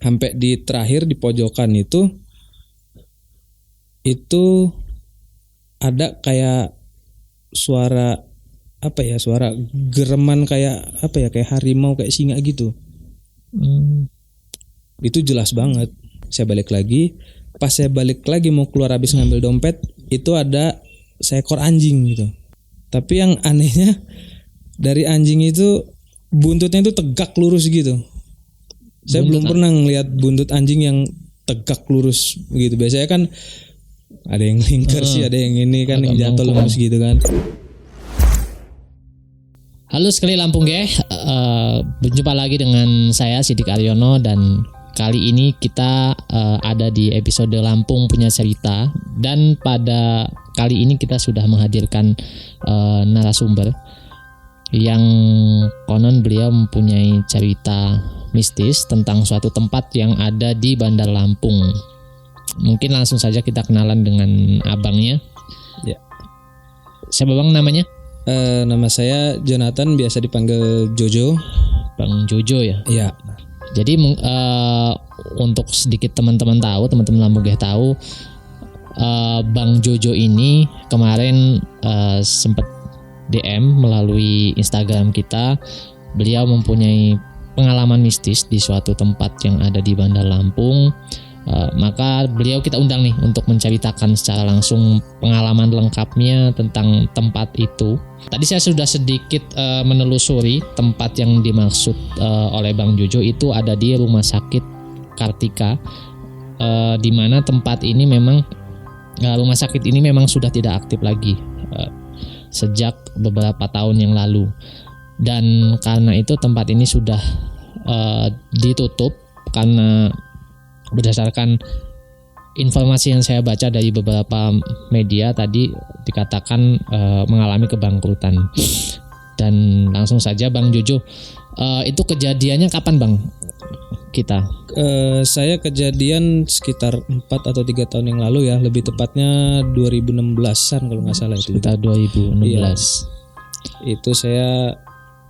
Sampai di terakhir di pojokan itu ada kayak suara suara gereman kayak kayak harimau, kayak singa gitu. Itu jelas banget. Saya balik lagi, pas saya balik lagi mau keluar habis ngambil dompet, itu ada seekor anjing gitu. Tapi yang anehnya dari anjing itu buntutnya itu tegak lurus gitu. Saya belum pernah ngelihat buntut anjing yang tegak lurus gitu. Biasanya kan ada yang lingkar sih, ada yang ini kan yang jatuh lemes gitu kan. Halo sekali Lampung Ge, berjumpa lagi dengan saya Sidik Aryono, dan kali ini kita ada di episode Lampung Punya Cerita. Dan pada kali ini kita sudah menghadirkan narasumber yang konon beliau mempunyai cerita mistis tentang suatu tempat yang ada di Bandar Lampung. Mungkin langsung saja kita kenalan dengan abangnya. Ya. Siapa bang namanya? Nama saya Jonathan, biasa dipanggil Jojo. Bang Jojo ya? Iya. Jadi untuk sedikit teman-teman Lampung Geh tahu, Bang Jojo ini kemarin sempat DM melalui Instagram kita. Beliau mempunyai pengalaman mistis di suatu tempat yang ada di Bandar Lampung. Maka beliau kita undang nih untuk menceritakan secara langsung pengalaman lengkapnya tentang tempat itu. Tadi saya sudah sedikit menelusuri tempat yang dimaksud oleh Bang Jojo itu ada di Rumah Sakit Kartika, di mana tempat ini memang rumah sakit ini memang sudah tidak aktif lagi sejak beberapa tahun yang lalu, dan karena itu tempat ini sudah ditutup karena berdasarkan informasi yang saya baca dari beberapa media tadi dikatakan mengalami kebangkrutan. Dan langsung saja Bang Jojo, itu kejadiannya kapan Bang kita? Saya kejadian sekitar 4 atau 3 tahun yang lalu ya, lebih tepatnya 2016-an kalau nggak salah itu. Sekitar 2016. Iya. Itu saya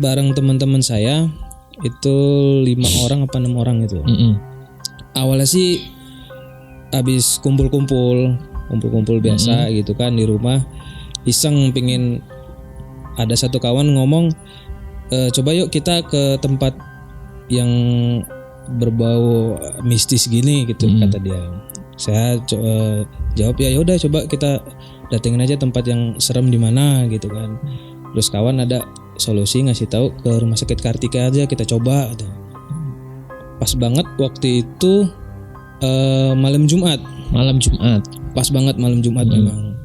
bareng teman-teman saya, itu 5 orang apa 6 orang itu. Awalnya sih habis kumpul biasa gitu kan di rumah, iseng pingin, ada satu kawan ngomong, coba yuk kita ke tempat yang berbau mistis gini gitu, kata dia. Saya jawab ya udah, coba kita datengin aja tempat yang serem di mana gitu kan. Terus kawan ada solusi ngasih tahu ke Rumah Sakit Kartika aja, kita coba gitu. Pas banget waktu itu malam Jumat. Pas banget malam Jumat memang.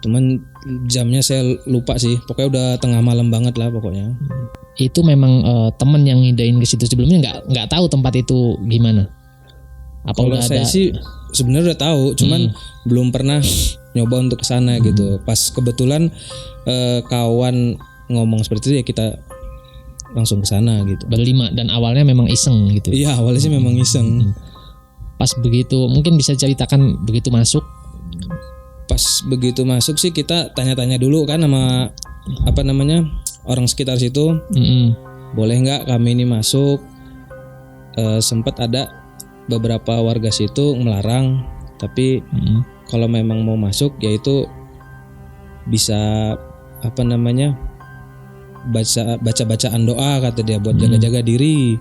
Cuman jamnya saya lupa sih. Pokoknya udah tengah malam banget lah pokoknya. Itu memang teman yang ngidain ke situ sebelumnya nggak tahu tempat itu gimana? Apa kalau udah saya ada? sih sebenarnya udah tahu, cuman belum pernah nyoba untuk kesana gitu. Pas kebetulan kawan ngomong seperti itu ya kita langsung ke sana gitu. Berlima, dan awalnya memang iseng gitu. Iya, awalnya sih memang iseng. Pas begitu, mungkin bisa ceritakan begitu masuk. Pas begitu masuk sih kita tanya-tanya dulu kan sama orang sekitar situ. Boleh nggak kami ini masuk? Sempat ada beberapa warga situ melarang, tapi kalau memang mau masuk yaitu bisa baca-bacaan doa, kata dia, buat jaga-jaga diri.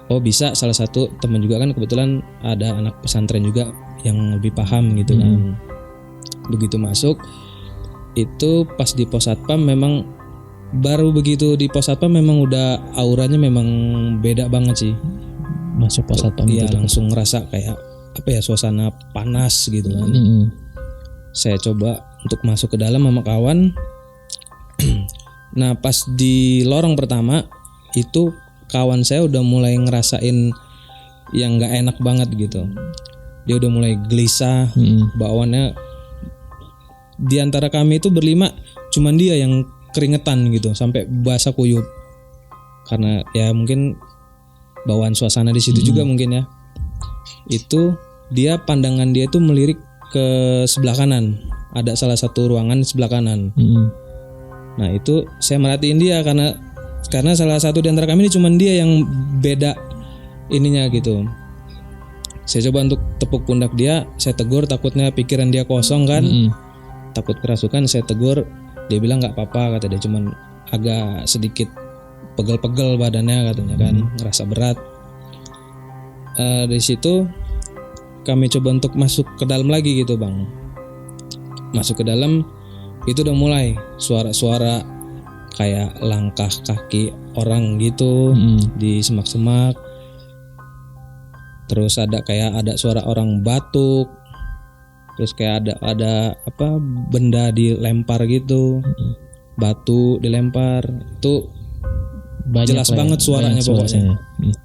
Oh bisa, salah satu teman juga kan kebetulan ada anak pesantren juga yang lebih paham gitu kan. Begitu masuk itu pas di pos satpam, memang baru begitu di pos satpam memang udah auranya memang beda banget sih. Masuk pos satpam iya, langsung ngerasa kayak suasana panas gitu kan. Saya coba untuk masuk ke dalam sama kawan. Nah pas di lorong pertama itu kawan saya udah mulai ngerasain yang gak enak banget gitu. Dia udah mulai gelisah, bawaannya. Di antara kami itu berlima cuman dia yang keringetan gitu sampai basah kuyup. Karena ya mungkin bawaan suasana di situ juga mungkin ya. Itu pandangan dia itu melirik ke sebelah kanan. Ada salah satu ruangan di sebelah kanan. Nah itu saya merhatiin dia karena salah satu di antara kami ini cuman dia yang beda ininya gitu. Saya coba untuk tepuk pundak dia, saya tegur, takutnya pikiran dia kosong kan, takut kerasukan. Saya tegur, dia bilang nggak apa-apa, kata dia, cuman agak sedikit pegel-pegel badannya katanya kan, ngerasa berat. Dari situ kami coba untuk masuk ke dalam lagi gitu bang. Masuk ke dalam, itu udah mulai suara-suara kayak langkah kaki orang gitu di semak-semak. Terus ada suara orang batuk. Terus kayak ada apa benda dilempar gitu. Batu dilempar. Itu banyak jelas banget suaranya pokoknya.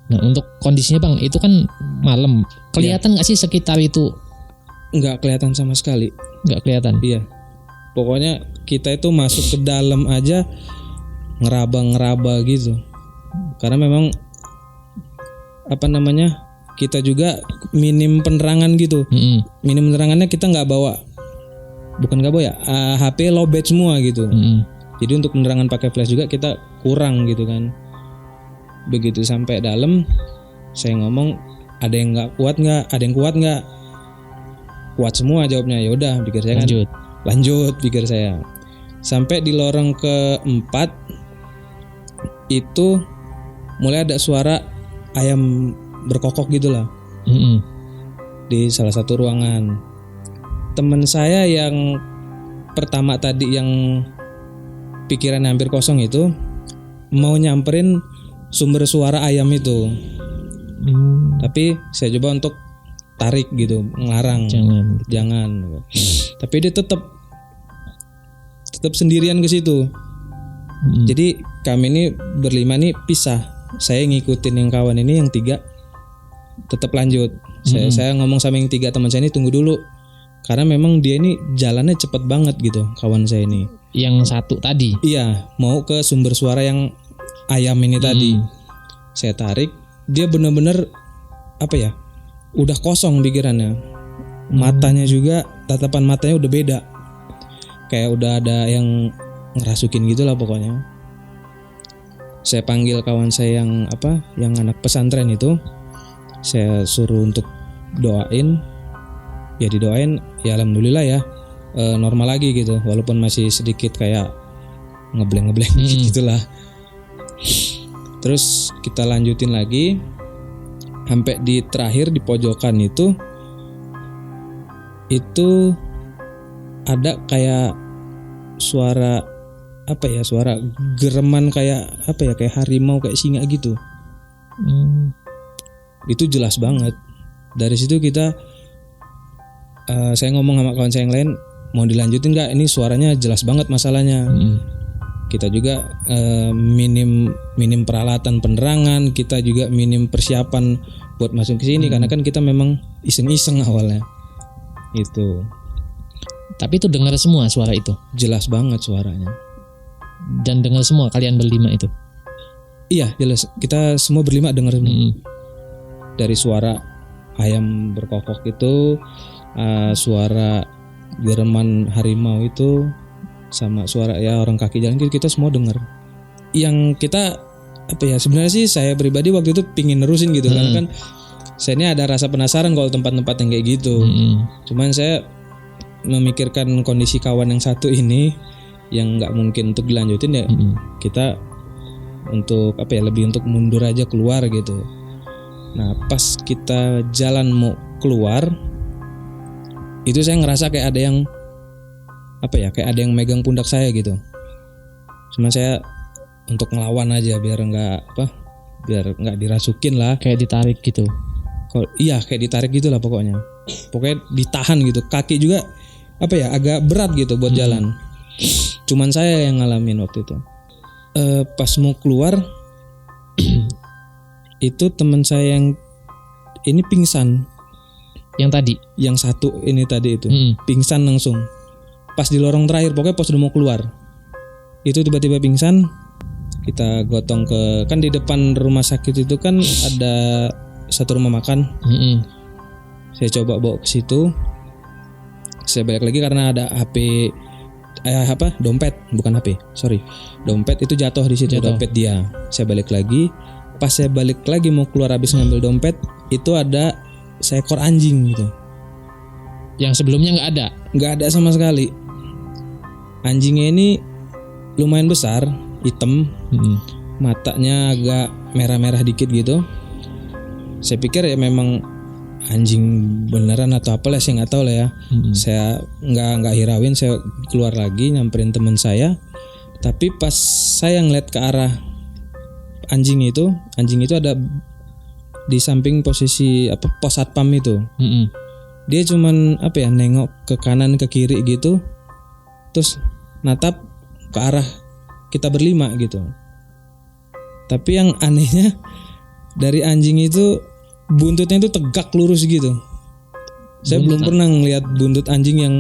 Nah, untuk kondisinya bang, itu kan malam. Kelihatan nggak sih sekitar itu? Nggak kelihatan sama sekali. Nggak kelihatan. Iya. Pokoknya kita itu masuk ke dalam aja ngeraba-ngeraba gitu. Karena memang apa namanya, kita juga minim penerangan gitu. Minim penerangannya, kita nggak bawa. Bukan nggak bawa ya. HP lowbat semua gitu. Jadi untuk penerangan pakai flash juga kita kurang gitu kan. Begitu sampai dalam, saya ngomong, ada yang nggak kuat nggak? Ada yang kuat nggak? Kuat semua jawabnya. Ya udah, pikir saya kan. Lanjut pikir saya. Sampai di lorong keempat itu mulai ada suara ayam berkokok gitulah. Di salah satu ruangan. Teman saya yang pertama tadi yang pikiran hampir kosong itu mau nyamperin sumber suara ayam itu. Tapi saya coba untuk tarik gitu, ngelarang. Jangan. Tapi dia tetap sendirian ke situ. Jadi kami ini berlima nih pisah. Saya ngikutin yang kawan ini, yang 3 tetap lanjut. Saya ngomong sama yang 3 teman saya ini, tunggu dulu. Karena memang dia ini jalannya cepet banget gitu, kawan saya ini. Yang satu tadi? Iya, mau ke sumber suara yang ayam ini tadi. Saya tarik, dia benar-benar apa ya, udah kosong pikirannya. Matanya juga, tatapan matanya udah beda. Kayak udah ada yang ngerasukin gitu lah pokoknya. Saya panggil kawan saya yang anak pesantren itu. Saya suruh untuk doain. Ya didoain, ya alhamdulillah ya, normal lagi gitu. Walaupun masih sedikit kayak ngebleng gitulah. Terus kita lanjutin lagi sampai di terakhir di pojokan itu ada kayak suara suara gereman kayak kayak harimau, kayak singa gitu. Itu jelas banget. Dari situ kita saya ngomong sama kawan saya yang lain, mau dilanjutin nggak? Ini suaranya jelas banget masalahnya. Kita juga minim peralatan penerangan, kita juga minim persiapan buat masuk ke sini karena kan kita memang iseng-iseng awalnya. Itu. Tapi itu dengar semua suara itu? Jelas banget suaranya. Dan dengar semua kalian berlima itu? Iya, jelas. Kita semua berlima dengar semua. Dari suara ayam berkokok itu, suara gereman harimau itu, sama suara ya orang kaki jalan, kita semua dengar. Yang kita sebenarnya sih saya pribadi waktu itu pingin nerusin gitu, karena kan saya ini ada rasa penasaran kalau tempat-tempat yang kayak gitu. Cuman saya memikirkan kondisi kawan yang satu ini yang nggak mungkin untuk dilanjutin ya. Kita untuk lebih untuk mundur aja keluar gitu. Nah pas kita jalan mau keluar, itu saya ngerasa kayak ada yang kayak ada yang megang pundak saya gitu. Cuma saya untuk ngelawan aja biar nggak dirasukin lah. Kayak ditarik gitu. Iya kayak ditarik gitulah pokoknya. Pokoknya ditahan gitu. Kaki juga agak berat gitu buat jalan. Cuman saya yang ngalamin waktu itu. Pas mau keluar itu teman saya yang ini pingsan. Yang tadi? Yang satu ini tadi itu pingsan langsung. Pas di lorong terakhir, pokoknya pas udah mau keluar, itu tiba-tiba pingsan. Kita gotong kan di depan rumah sakit itu kan ada satu rumah makan. Saya coba bawa ke situ. Saya balik lagi karena ada HP, dompet, bukan HP, sorry. Dompet itu jatuh di situ, dompet dia. Saya balik lagi, pas saya balik lagi mau keluar habis ngambil dompet, itu ada seekor anjing gitu. Yang sebelumnya nggak ada sama sekali. Anjingnya ini lumayan besar, hitam, matanya agak merah-merah dikit gitu. Saya pikir ya memang anjing beneran atau apalah, saya nggak tahu lah ya. Saya nggak hirauin, saya keluar lagi nyamperin teman saya. Tapi pas saya ngeliat ke arah anjing itu ada di samping posisi pos satpam itu. Dia cuman nengok ke kanan ke kiri gitu, terus natap ke arah kita berlima gitu. Tapi yang anehnya dari anjing itu buntutnya itu tegak lurus gitu. Saya belum pernah ngelihat buntut anjing yang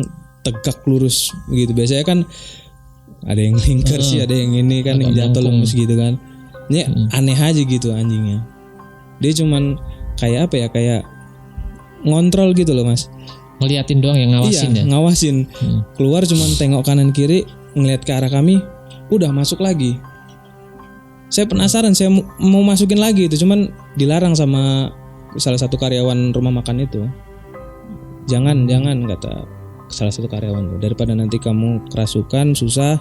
tegak lurus gitu. Biasanya kan ada yang lingkar sih, ada yang ini kan yang jatuh lemes gitu kan. Ini aneh aja gitu anjingnya. Dia cuman kayak kayak ngontrol gitu loh Mas. Ngeliatin doang, yang ngawasin. Iya, ngawasin. Keluar cuman tengok kanan kiri, ngeliat ke arah kami, udah masuk lagi. Saya penasaran, saya mau masukin lagi itu, cuman dilarang sama salah satu karyawan rumah makan itu. Jangan kata salah satu karyawan tuh, daripada nanti kamu kerasukan susah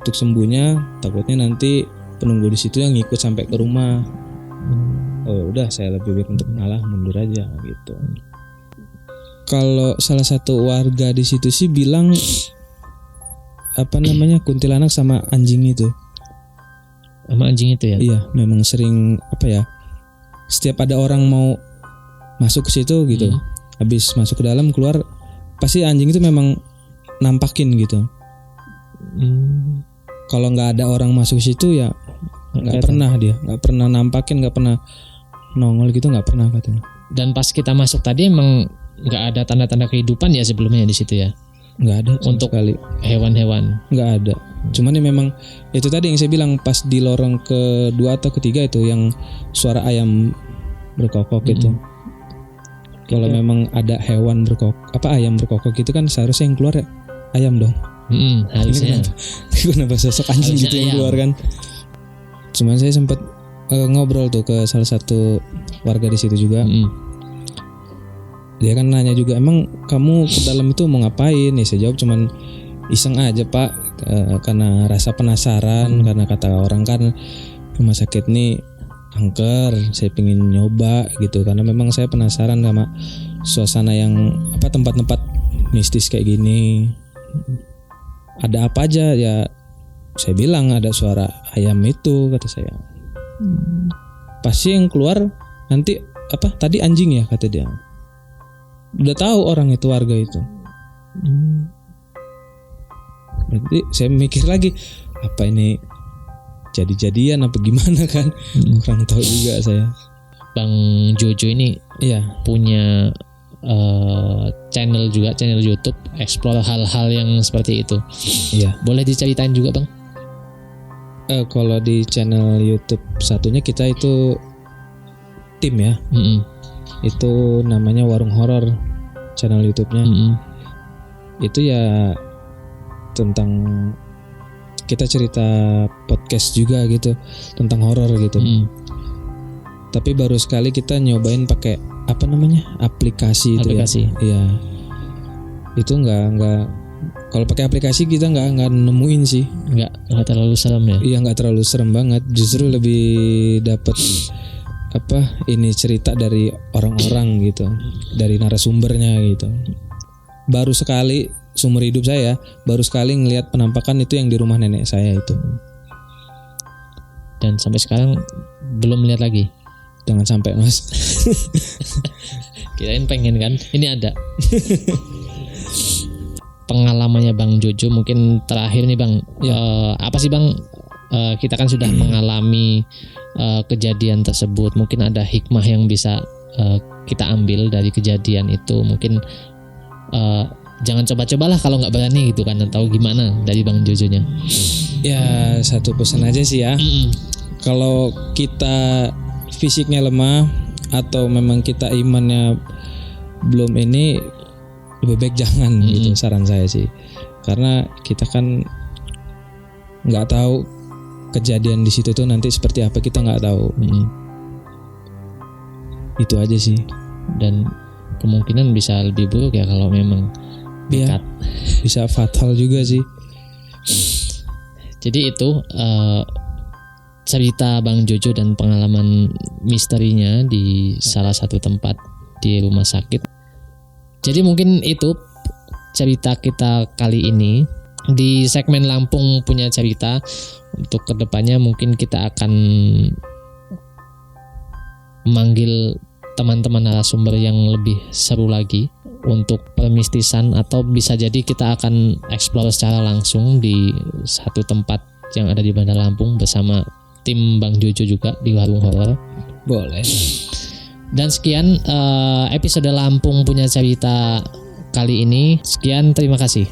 untuk sembuhnya, takutnya nanti penunggu di situ yang ngikut sampai ke rumah. Oh udah, saya lebih baik untuk ngalah, mundur aja gitu. Kalau salah satu warga di situ sih bilang kuntilanak sama anjing itu. Sama anjing itu ya? Iya, memang sering setiap ada orang mau masuk ke situ gitu, habis masuk ke dalam keluar pasti anjing itu memang nampakin gitu. Kalau nggak ada orang masuk ke situ ya nggak pernah nampakin, nggak pernah nongol gitu, nggak pernah katanya. Dan pas kita masuk tadi emang nggak ada tanda-tanda kehidupan ya sebelumnya di situ ya? Nggak ada untuk sekali. Hewan-hewan nggak ada. Cuman ini memang itu tadi yang saya bilang, pas di lorong kedua atau ketiga itu yang suara ayam berkokok gitu. Kalau memang ada hewan ayam berkokok gitu kan seharusnya yang keluar ya ayam dong. Harusnya. Kenapa sosok anjing harusnya gitu yang keluar kan? Cuman saya sempat ngobrol tuh ke salah satu warga di situ juga. Dia kan nanya juga, emang kamu ke dalam itu mau ngapain? Ya saya jawab cuman iseng aja Pak, karena rasa penasaran, karena kata orang kan rumah sakit nih angker, saya pengen nyoba gitu, karena memang saya penasaran sama suasana yang tempat-tempat mistis kayak gini. Ada apa aja ya? Saya bilang ada suara ayam itu, kata saya. Pasti yang keluar nanti tadi anjing ya, kata dia. Udah tahu orang itu, warga itu. Berarti saya mikir lagi, apa ini jadi-jadian apa gimana kan? Kurang tahu juga saya. Bang Jojo ini punya channel YouTube, explore hal-hal yang seperti itu. Iya. Boleh diceritain juga Bang? Kalau di channel YouTube satunya kita itu tim ya. Itu namanya Warung Horor channel YouTube-nya. Itu ya tentang kita cerita podcast juga gitu tentang horor gitu. Tapi baru sekali kita nyobain pakai aplikasi itu ya. Iya. Itu enggak kalau pakai aplikasi kita enggak nemuin sih. Enggak terlalu serem ya. Iya, enggak terlalu serem banget. Justru lebih dapet cerita dari orang-orang gitu, dari narasumbernya gitu. Baru sekali seumur hidup saya baru sekali ngelihat penampakan itu yang di rumah nenek saya itu. Dan sampai sekarang belum lihat lagi. Jangan sampai Mas. Kirain pengen kan. Ini ada. Pengalamannya Bang Jojo mungkin terakhir nih Bang. Apa sih Bang? Kita kan sudah mengalami kejadian tersebut. Mungkin ada hikmah yang bisa kita ambil dari kejadian itu. Mungkin jangan coba-cobalah kalau nggak berani gitu kan, atau gimana dari Bang Jojo-nya? Ya satu pesan aja sih ya. Kalau kita fisiknya lemah atau memang kita imannya belum ini, lebih baik jangan gitu, saran saya sih. Karena kita kan nggak tahu kejadian di situ tuh nanti seperti apa, kita nggak tahu. Itu aja sih. Dan kemungkinan bisa lebih buruk ya kalau memang ya, bisa fatal juga sih. Jadi itu cerita Bang Jojo dan pengalaman misterinya di salah satu tempat di rumah sakit. Jadi mungkin itu cerita kita kali ini. Di segmen Lampung Punya Cerita, untuk kedepannya mungkin kita akan memanggil teman-teman narasumber yang lebih seru lagi untuk permistisan, atau bisa jadi kita akan explore secara langsung di satu tempat yang ada di Bandar Lampung bersama tim Bang Jojo juga di Warung Horor. Boleh. Dan sekian episode Lampung Punya Cerita kali ini. Sekian, terima kasih.